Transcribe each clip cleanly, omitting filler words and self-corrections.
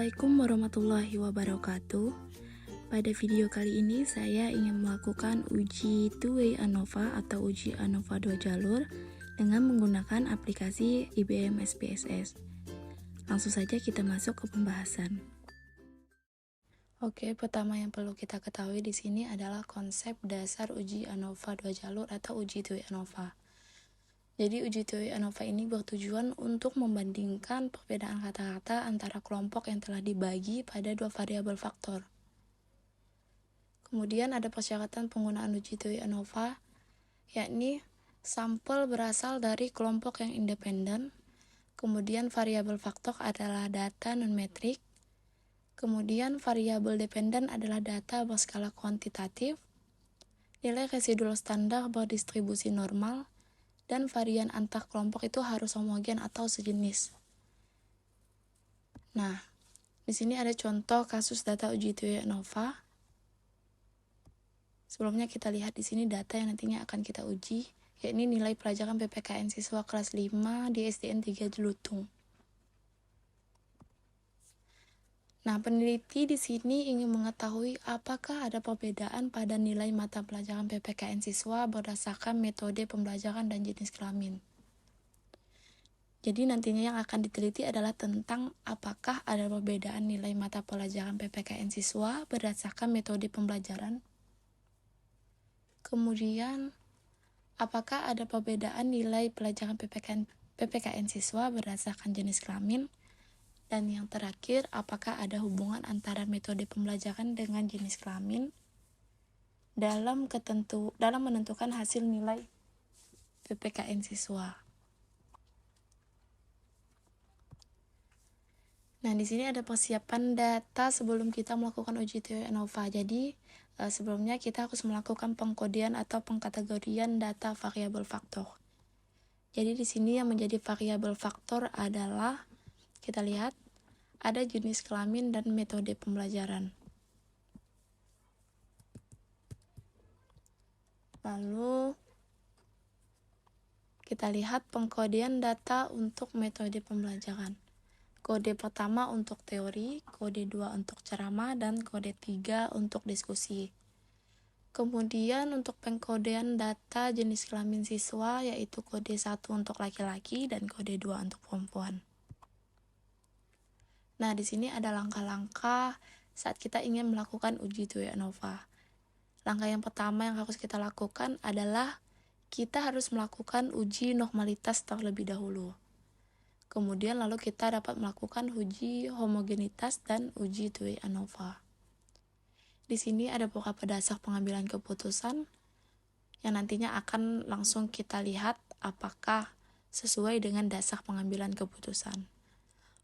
Assalamualaikum warahmatullahi wabarakatuh. Pada video kali ini saya ingin melakukan uji two-way ANOVA atau uji ANOVA 2 jalur dengan menggunakan aplikasi IBM SPSS. Langsung saja kita masuk ke pembahasan. Oke, pertama yang perlu kita ketahui di sini adalah konsep dasar uji ANOVA 2 jalur atau uji two-way ANOVA. Jadi uji two-way ANOVA ini bertujuan untuk membandingkan perbedaan kata-kata antara kelompok yang telah dibagi pada dua variabel faktor. Kemudian ada persyaratan penggunaan uji two-way ANOVA, yakni sampel berasal dari kelompok yang independen, kemudian variabel faktor adalah data non-metrik, kemudian variabel dependen adalah data berskala kuantitatif, nilai residual standar berdistribusi normal, dan varian antar kelompok itu harus homogen atau sejenis. Nah, di sini ada contoh kasus data uji two-way ANOVA. Sebelumnya kita lihat di sini data yang nantinya akan kita uji, yakni nilai pelajaran PPKN siswa kelas 5 di SDN 3 Jelutung. Nah, peneliti di sini ingin mengetahui apakah ada perbedaan pada nilai mata pelajaran PPKN siswa berdasarkan metode pembelajaran dan jenis kelamin. Jadi nantinya yang akan diteliti adalah tentang apakah ada perbedaan nilai mata pelajaran PPKN siswa berdasarkan metode pembelajaran. Kemudian, apakah ada perbedaan nilai pelajaran PPKN siswa berdasarkan jenis kelamin? Dan yang terakhir, apakah ada hubungan antara metode pembelajaran dengan jenis kelamin dalam menentukan hasil nilai PPKN siswa? Nah, di sini ada persiapan data sebelum kita melakukan uji two-way ANOVA. Jadi, sebelumnya kita harus melakukan pengkodian atau pengkategorian data variabel faktor. Jadi, di sini yang menjadi variabel faktor adalah, kita lihat, ada jenis kelamin dan metode pembelajaran. Lalu, kita lihat pengkodian data untuk metode pembelajaran. Kode pertama untuk teori, kode 2 untuk ceramah, dan kode 3 untuk diskusi. Kemudian untuk pengkodean data jenis kelamin siswa, yaitu kode 1 untuk laki-laki dan kode 2 untuk perempuan. Nah, di sini ada langkah-langkah saat kita ingin melakukan uji two-way ANOVA. Langkah yang pertama yang harus kita lakukan adalah kita harus melakukan uji normalitas terlebih dahulu. Kemudian lalu kita dapat melakukan uji homogenitas dan uji two-way ANOVA. Di sini ada beberapa dasar pengambilan keputusan yang nantinya akan langsung kita lihat apakah sesuai dengan dasar pengambilan keputusan.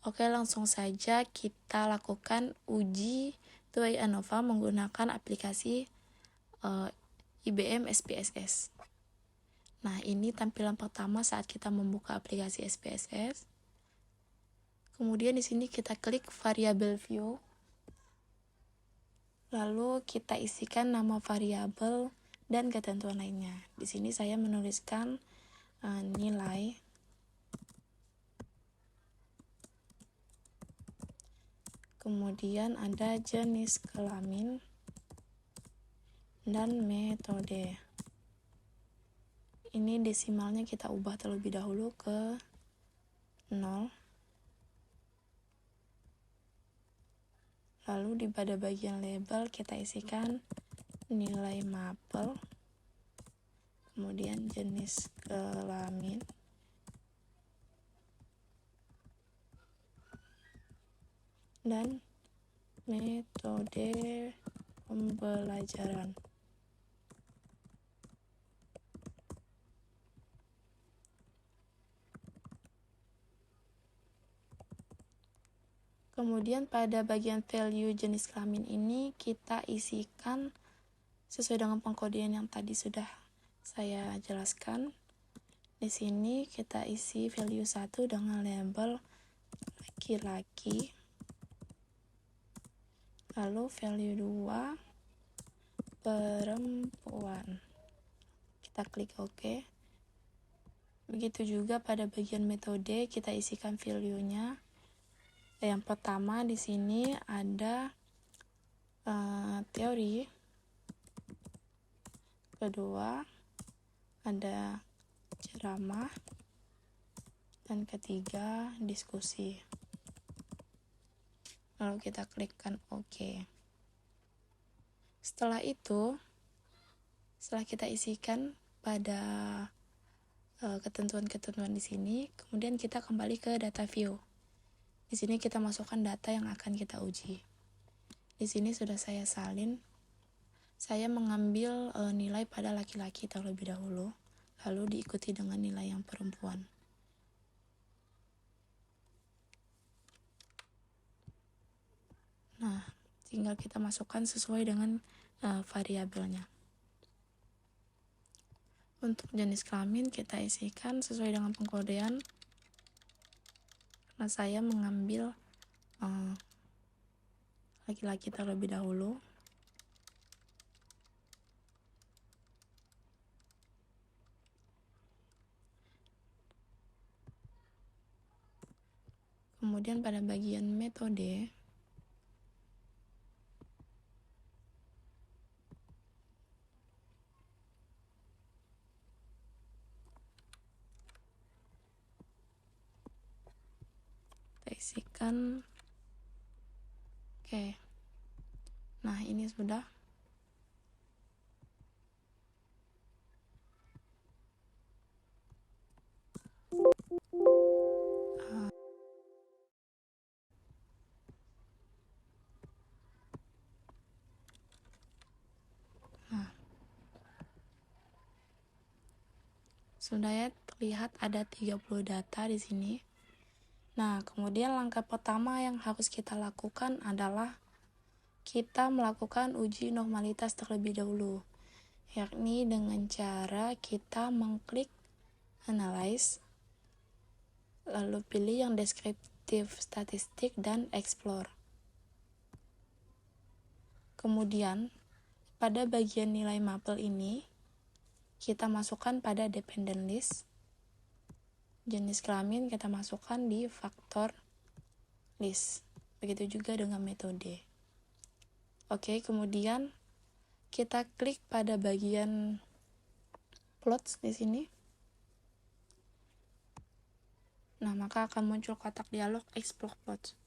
Oke, langsung saja kita lakukan uji two-way ANOVA menggunakan aplikasi IBM SPSS. Nah, ini tampilan pertama saat kita membuka aplikasi SPSS. Kemudian di sini kita klik variabel view. Lalu kita isikan nama variabel dan ketentuan lainnya. Di sini saya menuliskan nilai. Kemudian ada jenis kelamin dan metode. Ini desimalnya kita ubah terlebih dahulu ke 0. Lalu pada bagian label kita isikan nilai mapel, kemudian jenis kelamin, dan metode pembelajaran. Kemudian pada bagian value jenis kelamin ini kita isikan sesuai dengan pengkodean yang tadi sudah saya jelaskan. Di sini kita isi value 1 dengan label laki-laki. Lalu value 2 perempuan. Kita klik OK. Begitu juga pada bagian metode kita isikan value-nya. Yang pertama di sini ada teori, kedua ada ceramah, dan ketiga diskusi. Lalu kita klikkan OK. Setelah itu, setelah kita isikan pada ketentuan-ketentuan di sini, kemudian kita kembali ke data view. Di sini kita masukkan data yang akan kita uji. Di sini sudah saya salin. Saya mengambil nilai pada laki-laki terlebih dahulu, lalu diikuti dengan nilai yang perempuan. Nah, tinggal kita masukkan sesuai dengan variabelnya. Untuk jenis kelamin kita isikan sesuai dengan pengkodean, karena saya mengambil laki-laki terlebih dahulu. Kemudian pada bagian metode, kita isikan. Oke. Nah, ini sudah. Sudah ya, terlihat ada 30 data di sini. Nah, kemudian langkah pertama yang harus kita lakukan adalah kita melakukan uji normalitas terlebih dahulu, yakni dengan cara kita mengklik Analyze, lalu pilih yang deskriptif statistik dan Explore. Kemudian, pada bagian nilai mapel ini, kita masukkan pada dependent list. Jenis kelamin kita masukkan di faktor list. Begitu juga dengan metode. Oke, kemudian kita klik pada bagian plots di sini. Nah, maka akan muncul kotak dialog Explore Plots.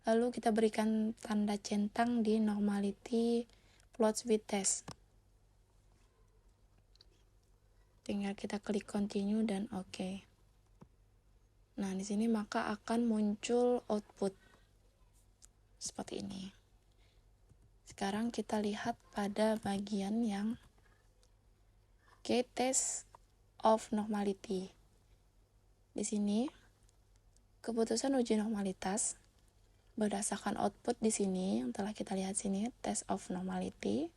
Lalu kita berikan tanda centang di Normality Plots with Test. Tinggal kita klik continue dan OK. Nah, di sini maka akan muncul output seperti ini. Sekarang kita lihat pada bagian yang test of normality. Di sini keputusan uji normalitas berdasarkan output di sini yang telah kita lihat sini, test of normality,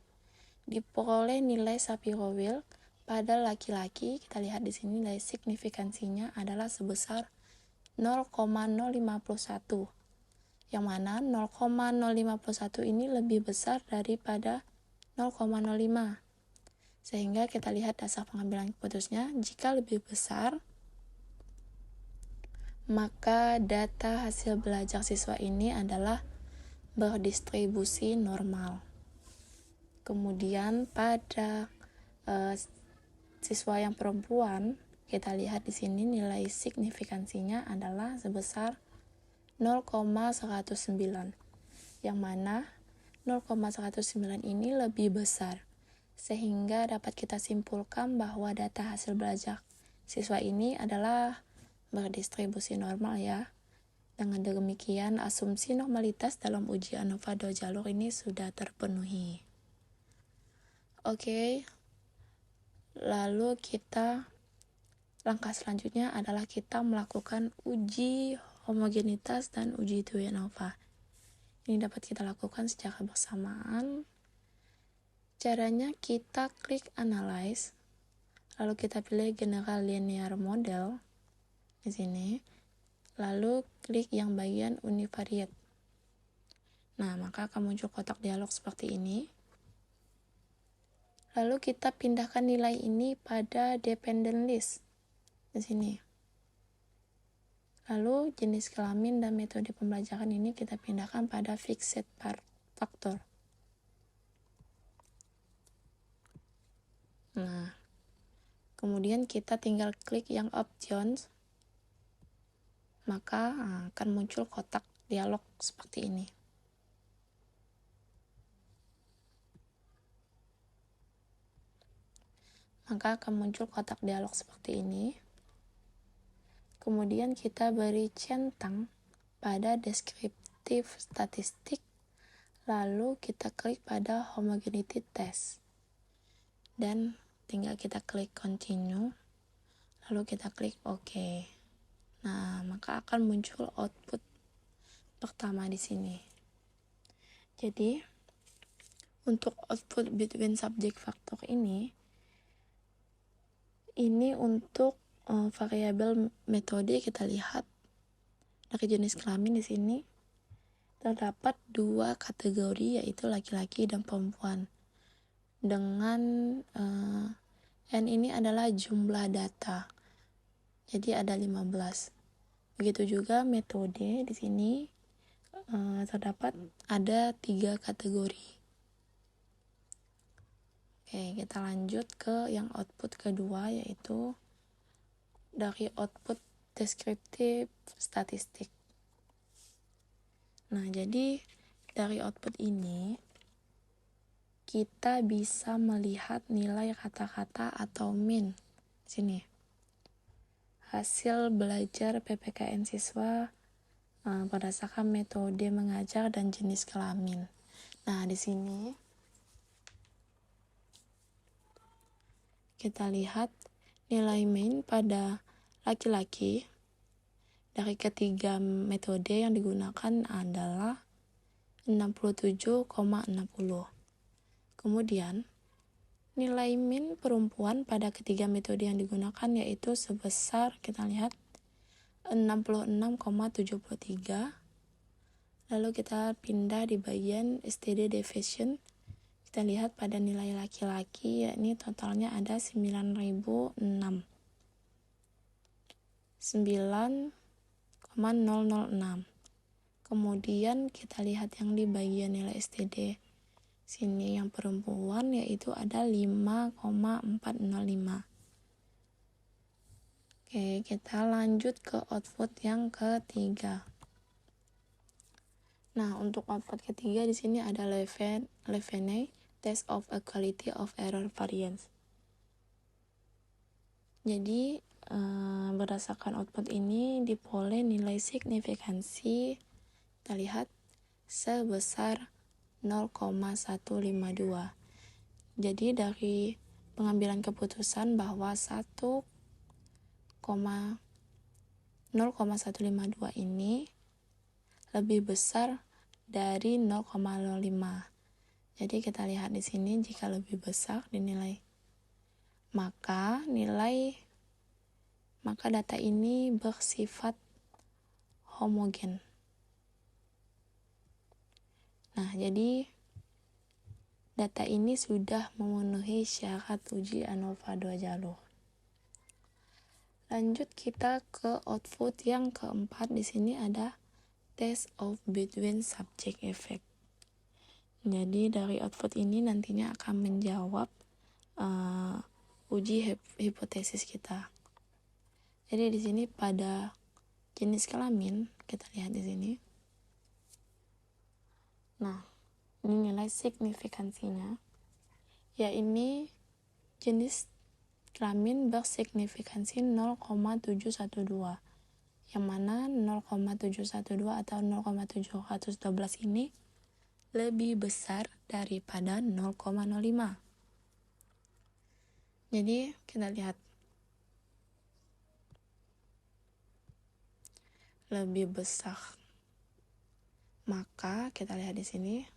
diperoleh nilai Shapiro-Wilk. Pada laki-laki, kita lihat di sini nilai signifikansinya adalah sebesar 0,051, yang mana 0,051 ini lebih besar daripada 0,05. Sehingga kita lihat dasar pengambilan keputusnya, jika lebih besar, maka data hasil belajar siswa ini adalah berdistribusi normal. Kemudian pada siswa yang perempuan, kita lihat di sini nilai signifikansinya adalah sebesar 0,109, yang mana 0,109 ini lebih besar, sehingga dapat kita simpulkan bahwa data hasil belajar siswa ini adalah berdistribusi normal ya. Dengan demikian, asumsi normalitas dalam uji ANOVA 2 jalur ini sudah terpenuhi. Oke. Lalu langkah selanjutnya adalah kita melakukan uji homogenitas dan uji Dewey ANOVA. Ini dapat kita lakukan secara bersamaan. Caranya kita klik Analyze, lalu kita pilih General Linear Model di sini, lalu klik yang bagian Univariate. Nah, maka akan muncul kotak dialog seperti ini. Lalu kita pindahkan nilai ini pada dependent list di sini. Lalu jenis kelamin dan metode pembelajaran ini kita pindahkan pada fixed factor. Nah, kemudian kita tinggal klik yang options, maka akan muncul kotak dialog seperti ini. Maka akan muncul kotak dialog seperti ini. Kemudian kita beri centang pada deskriptif statistik, lalu kita klik pada homogeneity test. Dan tinggal kita klik continue, lalu kita klik OK. Nah, maka akan muncul output pertama di sini. Jadi, untuk output between subject factor ini untuk variabel metode kita lihat dari jenis kelamin di sini terdapat 2 kategori, yaitu laki-laki dan perempuan. Dengan N ini adalah jumlah data. Jadi ada 15. Begitu juga metode di sini terdapat ada 3 kategori. Oke, kita lanjut ke yang output kedua, yaitu dari output deskriptif statistik. Nah, jadi dari output ini kita bisa melihat nilai kata-kata atau min. Sini. Hasil belajar PPKN siswa berdasarkan metode mengajar dan jenis kelamin. Nah, di sini kita lihat nilai min pada laki-laki dari ketiga metode yang digunakan adalah 67,60. Kemudian, nilai min perempuan pada ketiga metode yang digunakan yaitu sebesar, kita lihat, 66,73. Lalu kita pindah di bagian STD deviation. Kita lihat pada nilai laki-laki, yakni totalnya ada 9.006. 9,006. Kemudian kita lihat yang di bagian nilai STD sini yang perempuan, yaitu ada 5,405. Oke, kita lanjut ke output yang ketiga. Nah, untuk output ketiga di sini ada Levene test of equality of error variance. Jadi berdasarkan output ini diperoleh nilai signifikansi, kita lihat, sebesar 0,152. Jadi dari pengambilan keputusan bahwa 0,152 ini lebih besar dari 0,05. Jadi kita lihat di sini, jika lebih besar dinilai, maka data ini bersifat homogen. Nah, jadi data ini sudah memenuhi syarat uji ANOVA 2 jalur. Lanjut kita ke output yang keempat. Di sini ada test of between subject effect. Jadi dari output ini nantinya akan menjawab uji hipotesis kita. Jadi di sini pada jenis kelamin, kita lihat di sini. Nah, ini nilai signifikansinya. Ya, ini jenis kelamin bersignifikansi 0,712. Yang mana 0,712 atau 0,712 ini lebih besar daripada 0,05. Jadi kita lihat lebih besar. Maka kita lihat di sini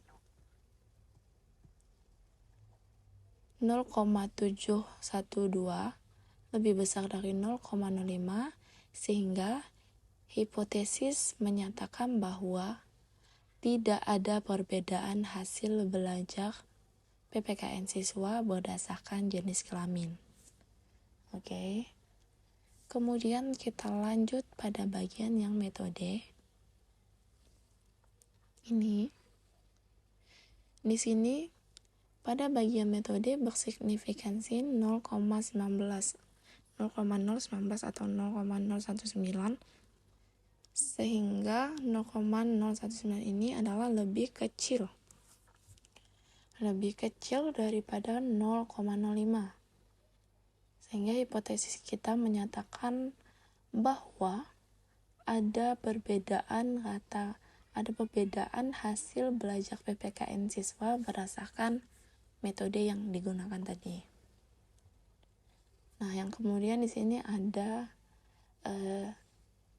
0,712 lebih besar dari 0,05, sehingga hipotesis menyatakan bahwa tidak ada perbedaan hasil belajar PPKN siswa berdasarkan jenis kelamin. Oke. Kemudian kita lanjut pada bagian yang metode. Ini. Di sini pada bagian metode bersignifikansi 0,19 atau 0,019, sehingga 0,019 ini adalah lebih kecil daripada 0,05, sehingga hipotesis kita menyatakan bahwa ada perbedaan hasil belajar PPKN siswa berdasarkan metode yang digunakan tadi. Nah, yang kemudian di sini ada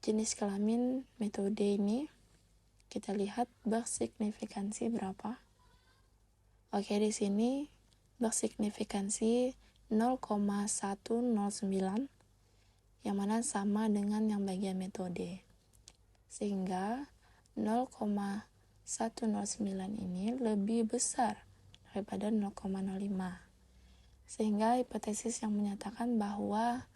jenis kelamin metode ini. Kita lihat bersignifikansi berapa. Oke, di sini bersignifikansi 0,109, yang mana sama dengan yang bagian metode. Sehingga 0,109 ini lebih besar daripada 0,05. Sehingga hipotesis yang menyatakan bahwa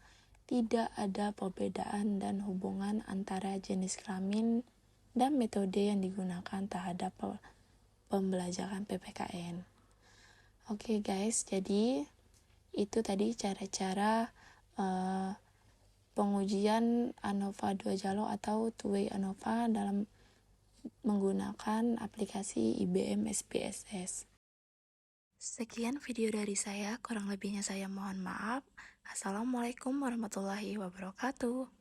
tidak ada perbedaan dan hubungan antara jenis kelamin dan metode yang digunakan terhadap pembelajaran PPKN. Oke guys, jadi itu tadi cara-cara pengujian ANOVA 2 jalur atau two-way ANOVA dalam menggunakan aplikasi IBM SPSS. Sekian video dari saya, kurang lebihnya saya mohon maaf. Assalamualaikum warahmatullahi wabarakatuh.